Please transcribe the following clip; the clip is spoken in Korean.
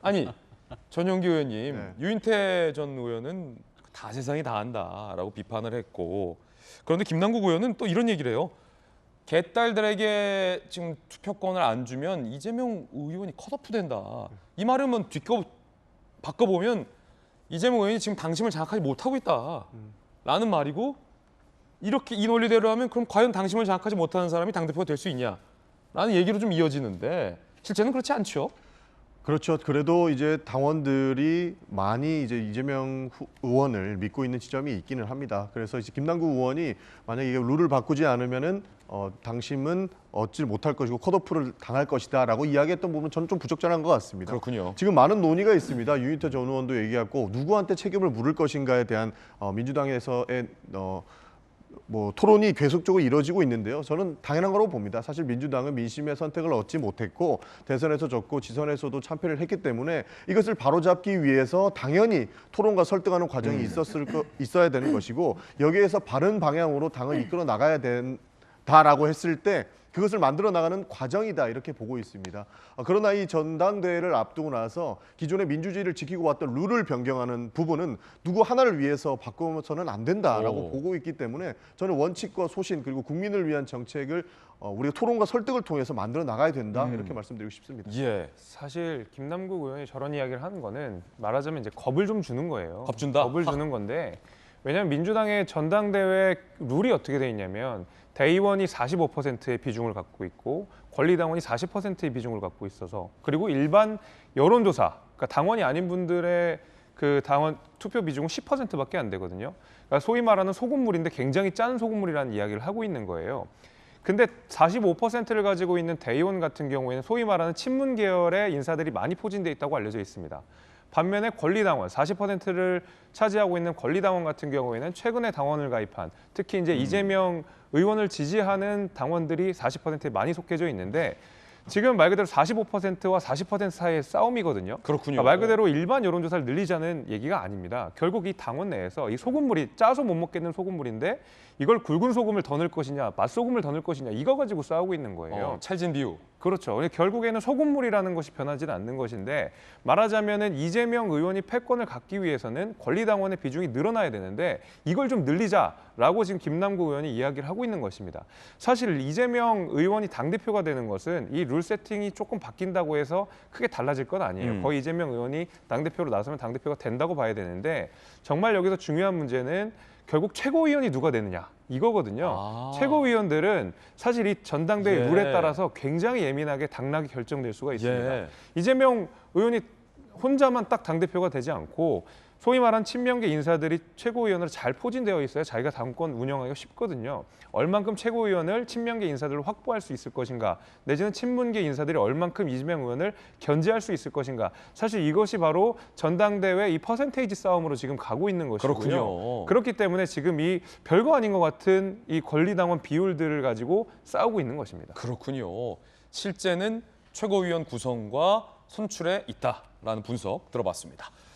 아니 전용기 의원님, 네. 유인태 전 의원은 다 세상이 다 안다라고 비판을 했고, 그런데 김남국 의원은 또 이런 얘기를 해요. 개딸들에게 지금 투표권을 안 주면 이재명 의원이 컷오프된다. 이 말은 바꿔보면 이재명 의원이 지금 당심을 장악하지 못하고 있다라는 말이고, 이렇게 이 논리대로 하면 그럼 과연 당심을 장악하지 못하는 사람이 당대표가 될 수 있냐라는 얘기로 좀 이어지는데, 실제는 그렇지 않죠. 그렇죠. 그래도 이제 당원들이 많이 이제 이재명 의원을 믿고 있는 지점이 있기는 합니다. 그래서 이제 김남국 의원이 만약에 이게 룰을 바꾸지 않으면은 당심은 얻지 못할 것이고 컷오프를 당할 것이다라고 이야기했던 부분은 저는 좀 부적절한 것 같습니다. 그렇군요. 지금 많은 논의가 있습니다. 유인태 전 의원도 얘기했고, 누구한테 책임을 물을 것인가에 대한 민주당에서의 뭐 토론이 계속적으로 이루어지고 있는데요. 저는 당연한 거라고 봅니다. 사실 민주당은 민심의 선택을 얻지 못했고 대선에서 졌고 지선에서도 참패를 했기 때문에 이것을 바로잡기 위해서 당연히 토론과 설득하는 과정이 있어야 되는 것이고, 여기에서 바른 방향으로 당을 이끌어 나가야 된다라고 했을 때 그것을 만들어 나가는 과정이다, 이렇게 보고 있습니다. 그러나 이 전당대회를 앞두고 나서 기존의 민주주의를 지키고 왔던 룰을 변경하는 부분은 누구 하나를 위해서 바꾸면서는 안 된다라고 보고 있기 때문에 저는 원칙과 소신 그리고 국민을 위한 정책을 우리가 토론과 설득을 통해서 만들어 나가야 된다, 이렇게 말씀드리고 싶습니다. 예. 사실 김남국 의원이 저런 이야기를 하는 거는 말하자면 이제 겁을 좀 주는 거예요. 겁 준다? 겁을 주는 건데, 왜냐하면 민주당의 전당대회 룰이 어떻게 돼 있냐면 대의원이 45%의 비중을 갖고 있고 권리당원이 40%의 비중을 갖고 있어서, 그리고 일반 여론조사, 그러니까 당원이 아닌 분들의 그 당원 투표 비중은 10%밖에 안 되거든요. 그러니까 소위 말하는 소금물인데 굉장히 짠 소금물이라는 이야기를 하고 있는 거예요. 근데 45%를 가지고 있는 대의원 같은 경우에는 소위 말하는 친문 계열의 인사들이 많이 포진돼 있다고 알려져 있습니다. 반면에 권리당원, 40%를 차지하고 있는 권리당원 같은 경우에는 최근에 당원을 가입한, 특히 이제 이재명 의원을 지지하는 당원들이 40%에 많이 속해져 있는데, 지금 말 그대로 45%와 40% 사이의 싸움이거든요. 그렇군요. 그러니까 말 그대로 일반 여론조사를 늘리자는 얘기가 아닙니다. 결국 이 당원 내에서 이 소금물이 짜서 못 먹겠는 소금물인데 이걸 굵은 소금을 더 넣을 것이냐, 맛소금을 더 넣을 것이냐, 이거 가지고 싸우고 있는 거예요. 찰진 비유. 그렇죠. 결국에는 소금물이라는 것이 변하지는 않는 것인데, 말하자면은 이재명 의원이 패권을 갖기 위해서는 권리당원의 비중이 늘어나야 되는데 이걸 좀 늘리자라고 지금 김남국 의원이 이야기를 하고 있는 것입니다. 사실 이재명 의원이 당대표가 되는 것은 이 룰 세팅이 조금 바뀐다고 해서 크게 달라질 건 아니에요. 거의 이재명 의원이 당대표로 나서면 당대표가 된다고 봐야 되는데, 정말 여기서 중요한 문제는 결국 최고위원이 누가 되느냐, 이거거든요. 최고위원들은 사실 이 전당대회 룰에 따라서 굉장히 예민하게 당락이 결정될 수가 있습니다. 이재명 의원이 혼자만 딱 당대표가 되지 않고 소위 말한 친명계 인사들이 최고위원으로 잘 포진되어 있어야 자기가 당권 운영하기가 쉽거든요. 얼만큼 최고위원을 친명계 인사들로 확보할 수 있을 것인가, 내지는 친문계 인사들이 얼만큼 이재명 의원을 견제할 수 있을 것인가, 사실 이것이 바로 전당대회 이 퍼센테이지 싸움으로 지금 가고 있는 것이고요. 그렇군요. 그렇기 때문에 지금 이 별거 아닌 것 같은 이 권리당원 비율들을 가지고 싸우고 있는 것입니다. 그렇군요. 실제는 최고위원 구성과 선출에 있다라는 분석 들어봤습니다.